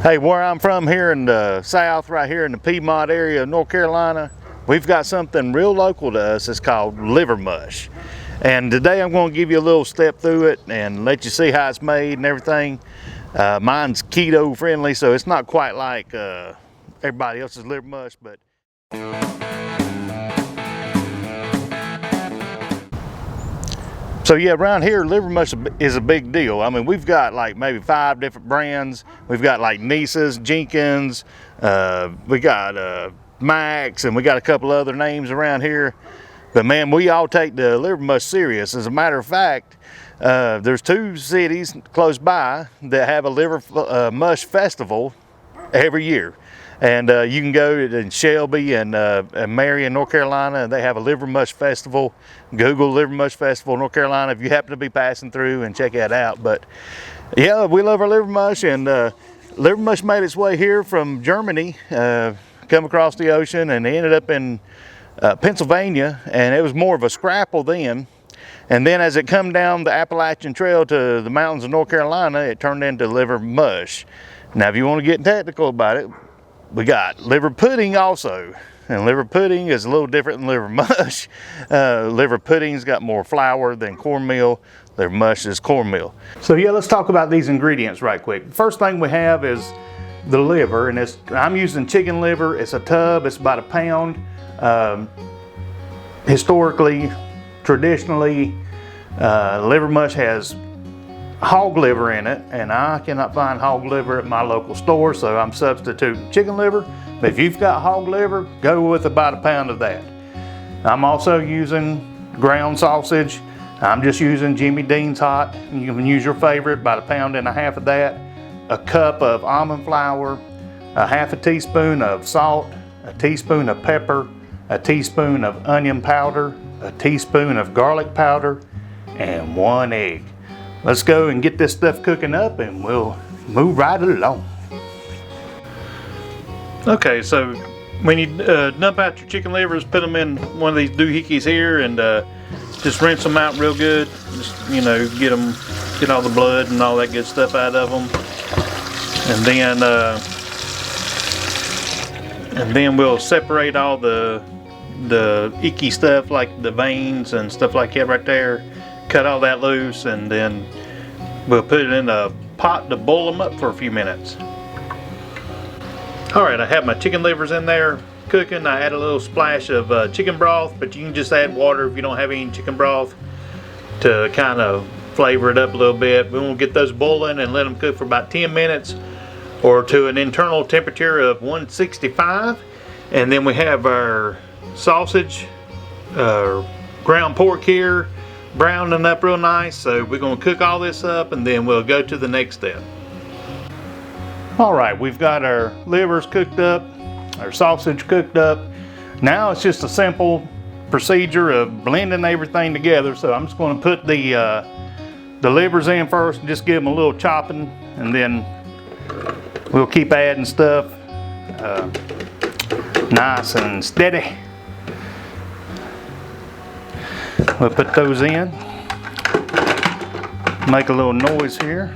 Hey, where I'm from here in the south, right here in the Piedmont area of North Carolina, we've got something real local to us. It's called Liver Mush. And today I'm going to give you a little step through it and let you see how it's made and everything. Mine's keto-friendly, so it's not quite like everybody else's liver mush, but so yeah, around here, liver mush is a big deal. I mean, we've got like maybe 5 different brands. We've got like NEESES, Jenkins, we got Max, and we got a couple other names around here. But man, we all take the liver mush serious. As a matter of fact, there's 2 cities close by that have a liver mush festival every year. And you can go to Shelby and Marion, North Carolina, and they have a Liver Mush Festival. Google Liver Mush Festival, North Carolina, if you happen to be passing through, and check that out. But yeah, we love our liver mush, and liver mush made its way here from Germany, come across the ocean, and ended up in Pennsylvania, and it was more of a scrapple then. And then as it come down the Appalachian Trail to the mountains of North Carolina, it turned into liver mush. Now, if you want to get technical about it, we got liver pudding also, and liver pudding is a little different than liver mush. Liver pudding's got more flour than cornmeal. Liver mush is cornmeal. So yeah, let's talk about these ingredients right quick. First thing we have is the liver, and I'm using chicken liver. It's a tub. It's about 1 pound. Historically, traditionally, liver mush has hog liver in it, and I cannot find hog liver at my local store, so I'm substituting chicken liver. But if you've got hog liver, go with about 1 pound of that. I'm also using ground sausage. I'm just using Jimmy Dean's hot. You can use your favorite, about 1.5 pounds of that. A cup of almond flour, a 1/2 teaspoon of salt, a teaspoon of pepper, a teaspoon of onion powder, a teaspoon of garlic powder, and 1 egg. Let's go and get this stuff cooking up, and we'll move right along. Okay, so when you dump out your chicken livers, put them in one of these doohickeys here, and just rinse them out real good. Just, you know, get all the blood and all that good stuff out of them, and then we'll separate all the icky stuff, like the veins and stuff like that right there. Cut all that loose, and then we'll put it in a pot to boil them up for a few minutes. Alright, I have my chicken livers in there cooking. I add a little splash of chicken broth, but you can just add water if you don't have any chicken broth to kind of flavor it up a little bit. We won't get those boiling and let them cook for about 10 minutes or to an internal temperature of 165. And then we have our sausage, ground pork here, browning up real nice. So we're going to cook all this up, and then we'll go to the next step. Alright, we've got our livers cooked up, our sausage cooked up. Now it's just a simple procedure of blending everything together. So I'm just going to put the livers in first and just give them a little chopping, and then we'll keep adding stuff nice and steady. We'll put those in, make a little noise here.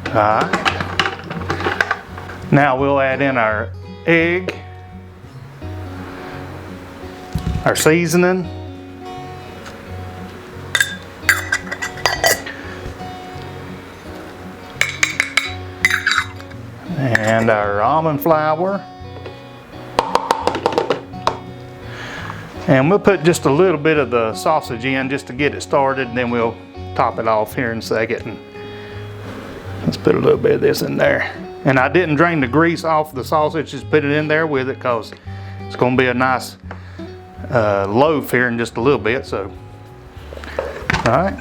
Alright. Now we'll add in our egg, our seasoning, and our almond flour, and we'll put just a little bit of the sausage in just to get it started, and then we'll top it off here in a second. And let's put a little bit of this in there. And I didn't drain the grease off the sausage, just put it in there with it, because it's going to be a nice loaf here in just a little bit. So, all right,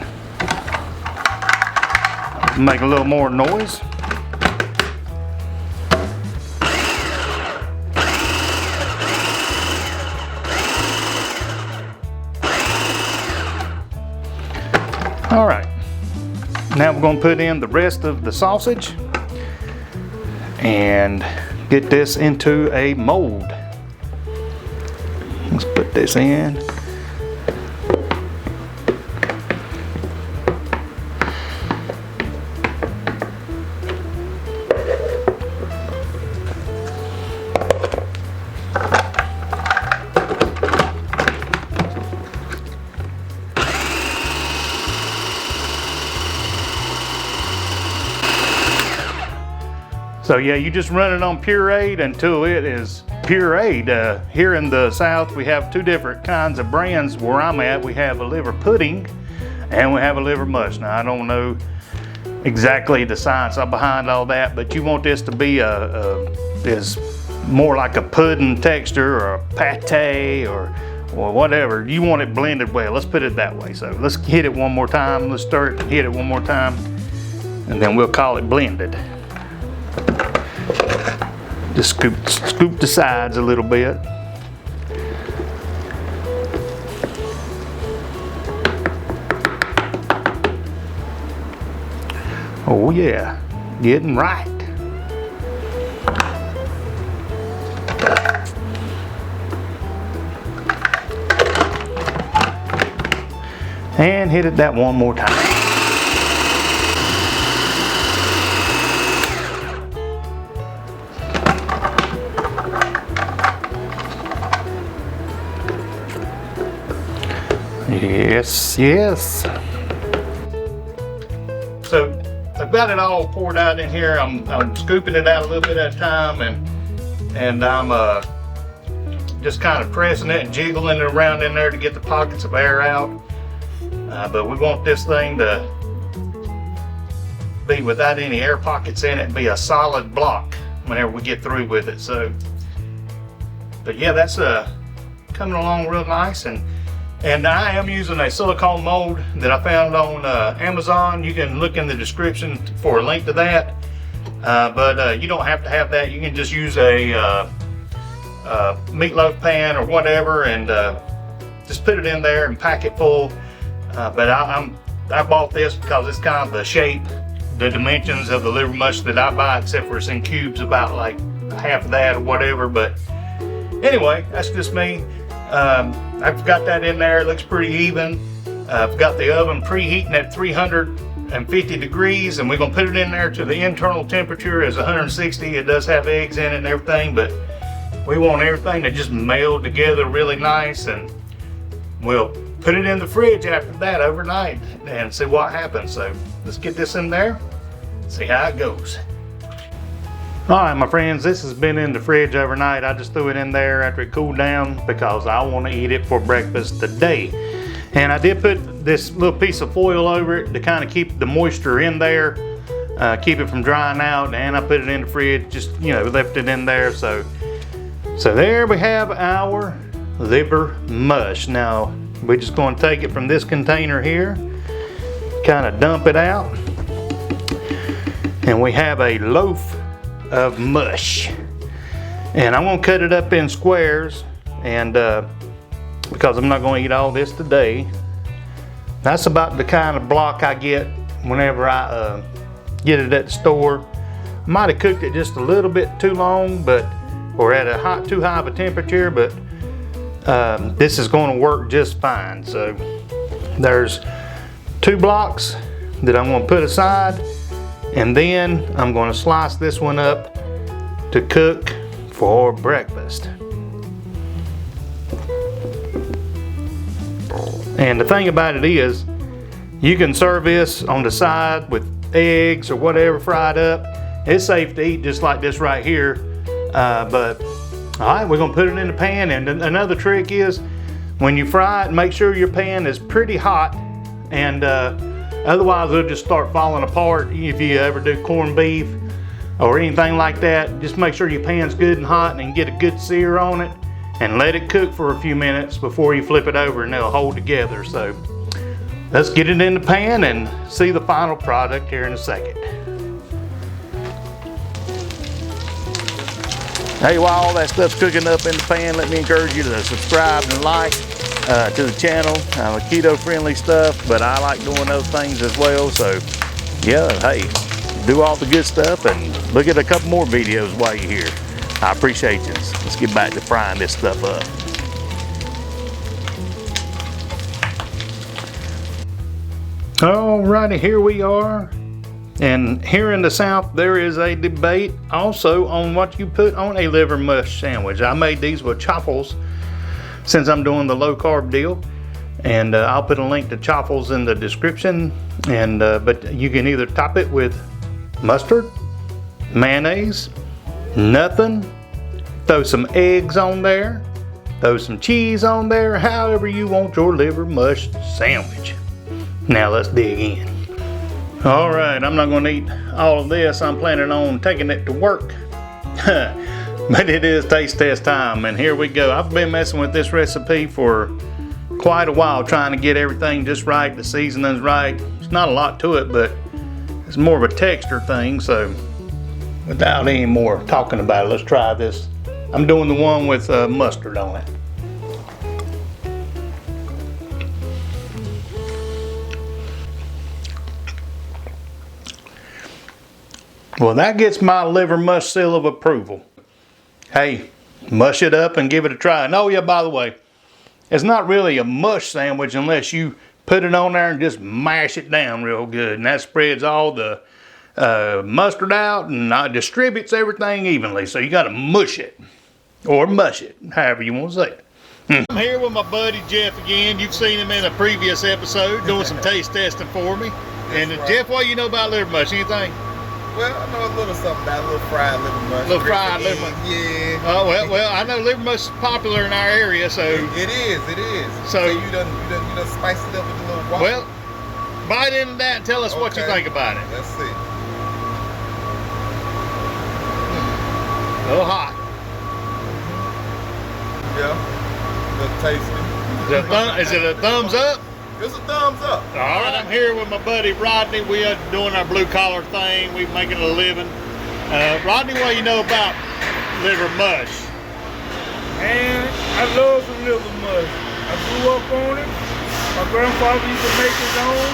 make a little more noise. All right, now we're going to put in the rest of the sausage and get this into a mold. Let's put this in. So yeah, you just run it on pureed until it is pureed. Here in the South, we have two different kinds of brands. Where I'm at, we have a liver pudding and we have a liver mush. Now I don't know exactly the science behind all that, but you want this to be is more like a pudding texture or a pate or whatever. You want it blended well. Let's put it that way. So let's hit it one more time. Let's start, hit it one more time, and then we'll call it blended. Just scoop the sides a little bit. Oh yeah, getting right. And hit it that one more time. Yes, yes. So I've got it all poured out in here. I'm scooping it out a little bit at a time, and I'm just kind of pressing it and jiggling it around in there to get the pockets of air out. But we want this thing to be without any air pockets in it, be a solid block whenever we get through with it. So, but yeah, that's coming along real nice. And I am using a silicone mold that I found on Amazon. You can look in the description for a link to that. But you don't have to have that. You can just use a meatloaf pan or whatever, and just put it in there and pack it full. But I bought this because it's kind of the shape, the dimensions of the liver mush that I buy, except for it's in cubes about like half of that or whatever. But anyway, that's just me. I've got that in there. It looks pretty even. I've got the oven preheating at 350 degrees, and we're gonna put it in there to the internal temperature as 160. It does have eggs in it and everything, but we want everything to just meld together really nice, and we'll put it in the fridge after that overnight and see what happens. So let's get this in there, see how it goes. All right, my friends, this has been in the fridge overnight. I just threw it in there after it cooled down because I want to eat it for breakfast today. And I did put this little piece of foil over it to kind of keep the moisture in there, keep it from drying out. And I put it in the fridge, just, you know, left it in there. So there we have our liver mush. Now, we're just going to take it from this container here, kind of dump it out, and we have a loaf of mush. And I'm going to cut it up in squares, and because I'm not going to eat all this today. That's about the kind of block I get whenever I get it at the store. I might have cooked it just a little bit too long, or at a too high of a temperature, but this is going to work just fine. So there's 2 blocks that I'm going to put aside, and then I'm going to slice this one up to cook for breakfast. And the thing about it is, you can serve this on the side with eggs or whatever fried up. It's safe to eat just like this right here. But all right, we're gonna put it in the pan. And another trick is, when you fry it, make sure your pan is pretty hot, and otherwise it'll just start falling apart. If you ever do corned beef or anything like that, just make sure your pan's good and hot and get a good sear on it, and let it cook for a few minutes before you flip it over, and they'll hold together. So let's get it in the pan and see the final product here in a second. Hey, while all that stuff's cooking up in the pan, let me encourage you to subscribe and like to the channel. Keto-friendly stuff, but I like doing those things as well. So yeah, hey, do all the good stuff and look at a couple more videos while you're here. I appreciate you. Let's get back to frying this stuff up. Alrighty, here we are. And here in the South, there is a debate also on what you put on a liver mush sandwich. I made these with chaffles since I'm doing the low carb deal. And I'll put a link to chaffles in the description. And but you can either top it with mustard, mayonnaise, nothing. Throw some eggs on there, throw some cheese on there, however you want your liver mush sandwich. Now let's dig in. All right, I'm not gonna eat all of this. I'm planning on taking it to work. But it is taste test time, and here we go. I've been messing with this recipe for quite a while, trying to get everything just right, the seasoning's right. It's not a lot to it, but it's more of a texture thing, so without any more talking about it, let's try this. I'm doing the one with mustard on it. Well, that gets my liver mush seal of approval. Hey, mush it up and give it a try. And oh yeah, by the way, it's not really a mush sandwich unless you put it on there and just mash it down real good. And that spreads all the mustard out and distributes everything evenly. So you gotta mush it, or mush it, however you want to say it. I'm here with my buddy Jeff again. You've seen him in a previous episode doing some taste testing for me. And Jeff, what do you know about liver mush? Anything? Well, I know a little something about a little fried liver mush. Little fried liver mush. Yeah. Oh well, I know liver mush is popular in our area, so it is. So you done spiced it up with a little waffle. Well, bite into that and tell us what you think about it. Let's see. A little hot. Yeah. A little tasty. Is it a thumbs up? It's a thumbs up. All right, I'm here with my buddy Rodney. We are doing our blue collar thing. We're making a living. Rodney, what do you know about liver mush? Man, I love some liver mush. I grew up on it. My grandfather used to make his own.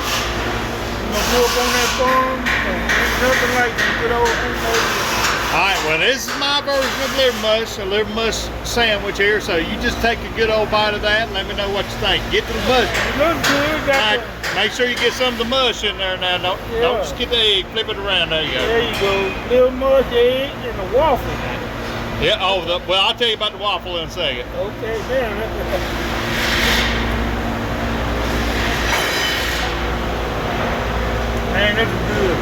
I grew up on that farm. There's nothing like some good old homemade. All right, well, this is my version of a liver mush sandwich here. So you just take a good old bite of that and let me know what you think. Get to the mush. It looks good. All right, make sure you get some of the mush in there now. Don't just get the egg, flip it around. There you go. There you go. Liver mush, egg, and a waffle. Yeah, well, I'll tell you about the waffle in a second. Okay, man. Man, this is good.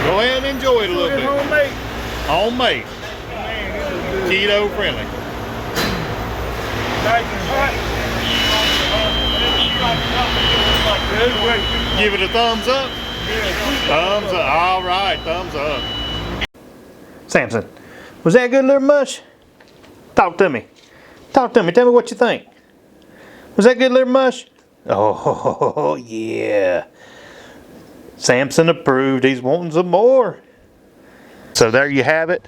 Go ahead and enjoy it a little bit. Homemade. Homemade. Man, this is good. Keto-friendly. Nice and hot. That's great. Give it a thumbs up. Yeah, Thumbs up. All right, thumbs up. Samson, was that good liver mush? Talk to me. Talk to me. Tell me what you think. Was that good liver mush? Oh, yeah. Samson approved. He's wanting some more. So there you have it.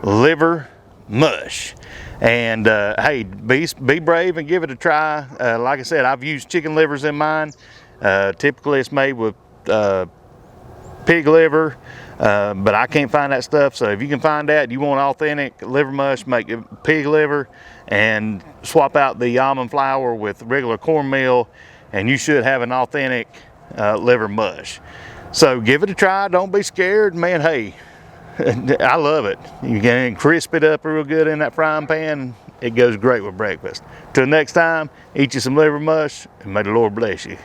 Liver mush. And hey, be brave and give it a try. Like I said, I've used chicken livers in mine. Typically it's made with pig liver, but I can't find that stuff. So if you can find that, you want authentic liver mush, make it pig liver and swap out the almond flour with regular cornmeal, and you should have an authentic liver mush. So give it a try. Don't be scared, man. Hey, I love it. You can crisp it up real good in that frying pan. It goes great with breakfast. Till next time, eat you some liver mush, and may the Lord bless you.